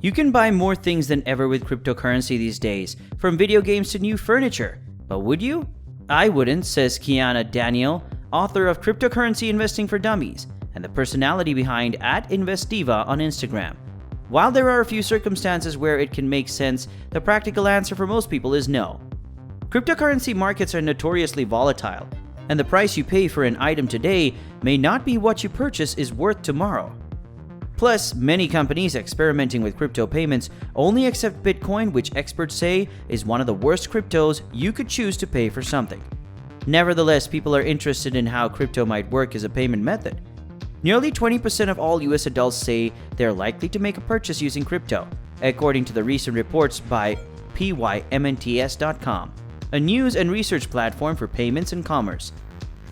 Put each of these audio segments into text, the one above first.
You can buy more things than ever with cryptocurrency these days, from video games to new furniture. But would you? I wouldn't, says Kiana Daniel, author of Cryptocurrency Investing for Dummies and the personality behind @InvestDiva on Instagram. While there are a few circumstances where it can make sense, the practical answer for most people is no. Cryptocurrency markets are notoriously volatile, and the price you pay for an item today may not be what you purchase is worth tomorrow. Plus, many companies experimenting with crypto payments only accept Bitcoin, which experts say is one of the worst cryptos you could choose to pay for something. Nevertheless, people are interested in how crypto might work as a payment method. Nearly 20% of all US adults say they're likely to make a purchase using crypto, according to the recent reports by pymnts.com, a news and research platform for payments and commerce.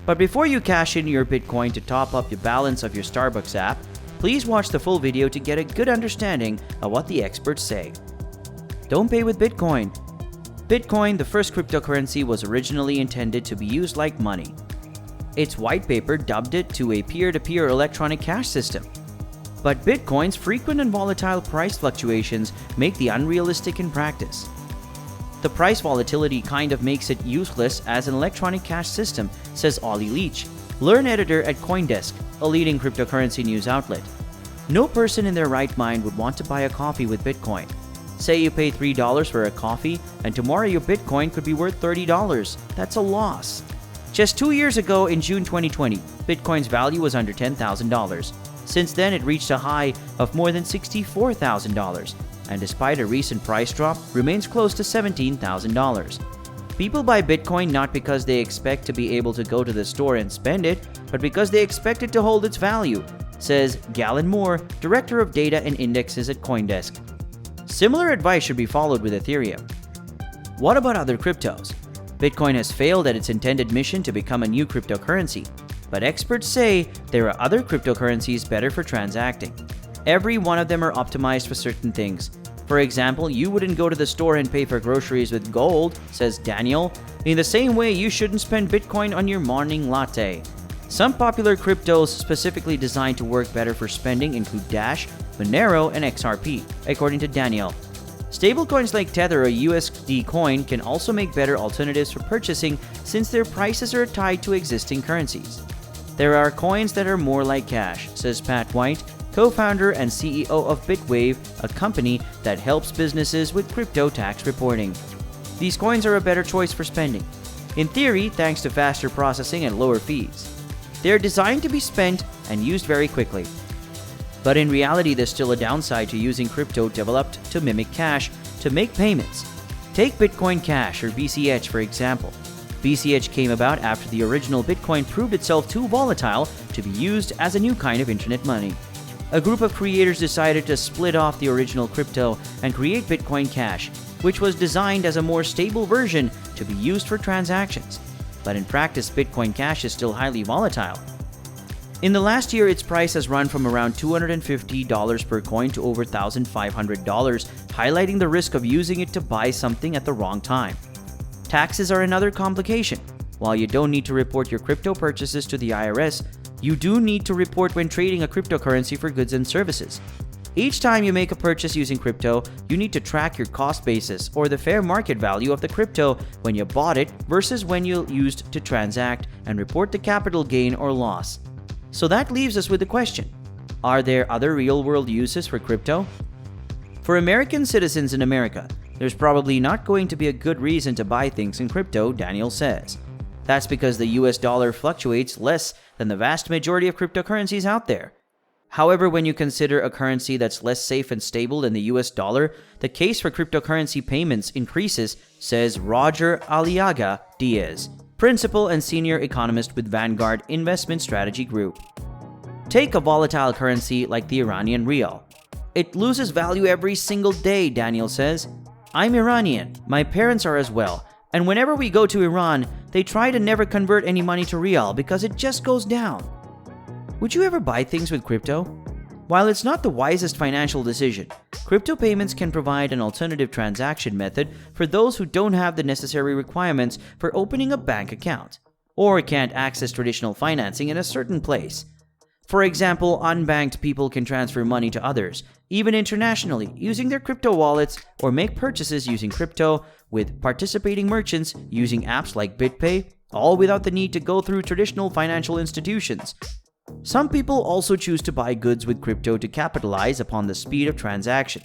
But before you cash in your Bitcoin to top up your balance of your Starbucks app, please watch the full video to get a good understanding of what the experts say. Don't pay with Bitcoin. Bitcoin, the first cryptocurrency, was originally intended to be used like money. Its white paper dubbed it to a peer-to-peer electronic cash system. But Bitcoin's frequent and volatile price fluctuations make the unrealistic in practice. The price volatility kind of makes it useless as an electronic cash system, says Ollie Leach, Learn editor at CoinDesk, a leading cryptocurrency news outlet. No person in their right mind would want to buy a coffee with Bitcoin. Say you pay $3 for a coffee, and tomorrow your Bitcoin could be worth $30. That's a loss. Just 2 years ago, in June 2020, Bitcoin's value was under $10,000. Since then, it reached a high of more than $64,000, and despite a recent price drop, remains close to $17,000. People buy Bitcoin not because they expect to be able to go to the store and spend it, but because they expect it to hold its value, says Galen Moore, Director of Data and Indexes at CoinDesk. Similar advice should be followed with Ethereum. What about other cryptos? Bitcoin has failed at its intended mission to become a new cryptocurrency, but experts say there are other cryptocurrencies better for transacting. Every one of them are optimized for certain things. For example, you wouldn't go to the store and pay for groceries with gold, says Daniel. In the same way, you shouldn't spend Bitcoin on your morning latte. Some popular cryptos specifically designed to work better for spending include Dash, Monero, and XRP, according to Daniel. Stablecoins like Tether or USD Coin can also make better alternatives for purchasing since their prices are tied to existing currencies. There are coins that are more like cash, says Pat White, co-founder and CEO of Bitwave, a company that helps businesses with crypto tax reporting. These coins are a better choice for spending. In theory, thanks to faster processing and lower fees. They are designed to be spent and used very quickly. But in reality, there's still a downside to using crypto developed to mimic cash to make payments. Take Bitcoin Cash or BCH for example. BCH came about after the original Bitcoin proved itself too volatile to be used as a new kind of internet money. A group of creators decided to split off the original crypto and create Bitcoin Cash, which was designed as a more stable version to be used for transactions. But in practice, Bitcoin Cash is still highly volatile. In the last year, its price has run from around $250 per coin to over $1,500, highlighting the risk of using it to buy something at the wrong time. Taxes are another complication. While you don't need to report your crypto purchases to the IRS, you do need to report when trading a cryptocurrency for goods and services. Each time you make a purchase using crypto, you need to track your cost basis or the fair market value of the crypto when you bought it versus when you used to transact and report the capital gain or loss. So that leaves us with the question, are there other real-world uses for crypto? For American citizens in America, there's probably not going to be a good reason to buy things in crypto, Daniel says. That's because the US dollar fluctuates less than the vast majority of cryptocurrencies out there. However, when you consider a currency that's less safe and stable than the US dollar, the case for cryptocurrency payments increases, says Roger Aliaga Diaz, principal and senior economist with Vanguard Investment Strategy Group. Take a volatile currency like the Iranian rial. It loses value every single day, Daniel says. I'm Iranian, my parents are as well, and whenever we go to Iran, they try to never convert any money to rial because it just goes down. Would you ever buy things with crypto? While it's not the wisest financial decision, crypto payments can provide an alternative transaction method for those who don't have the necessary requirements for opening a bank account, or can't access traditional financing in a certain place. For example, unbanked people can transfer money to others, even internationally, using their crypto wallets or make purchases using crypto with participating merchants using apps like BitPay, all without the need to go through traditional financial institutions. Some people also choose to buy goods with crypto to capitalize upon the speed of transaction.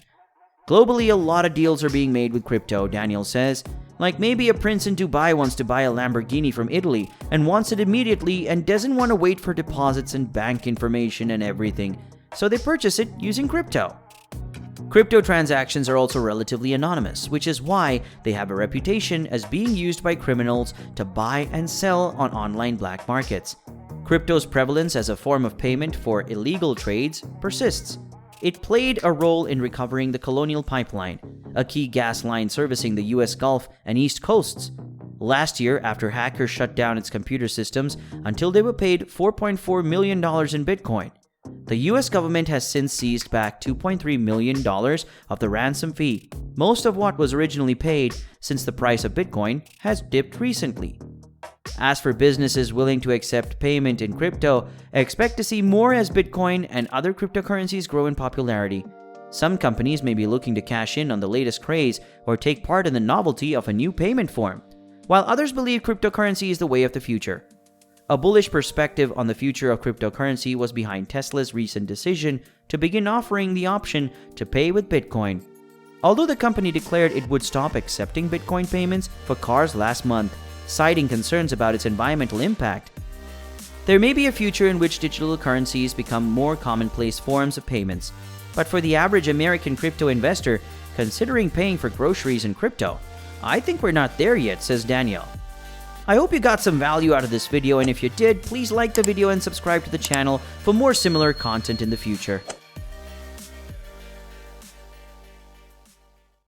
Globally, a lot of deals are being made with crypto, Daniel says. Like maybe a prince in Dubai wants to buy a Lamborghini from Italy and wants it immediately and doesn't want to wait for deposits and bank information and everything, so they purchase it using crypto. Crypto transactions are also relatively anonymous, which is why they have a reputation as being used by criminals to buy and sell on online black markets. Crypto's prevalence as a form of payment for illegal trades persists. It played a role in recovering the Colonial Pipeline, a key gas line servicing the US Gulf and East Coasts. Last year, after hackers shut down its computer systems until they were paid $4.4 million in Bitcoin. The US government has since seized back $2.3 million of the ransom fee, most of what was originally paid since the price of Bitcoin has dipped recently. As for businesses willing to accept payment in crypto, expect to see more as Bitcoin and other cryptocurrencies grow in popularity. Some companies may be looking to cash in on the latest craze or take part in the novelty of a new payment form, while others believe cryptocurrency is the way of the future. A bullish perspective on the future of cryptocurrency was behind Tesla's recent decision to begin offering the option to pay with Bitcoin. Although the company declared it would stop accepting Bitcoin payments for cars last month, citing concerns about its environmental impact. There may be a future in which digital currencies become more commonplace forms of payments, but for the average American crypto investor considering paying for groceries in crypto, I think we're not there yet, says Daniel. I hope you got some value out of this video, and if you did, please like the video and subscribe to the channel for more similar content in the future.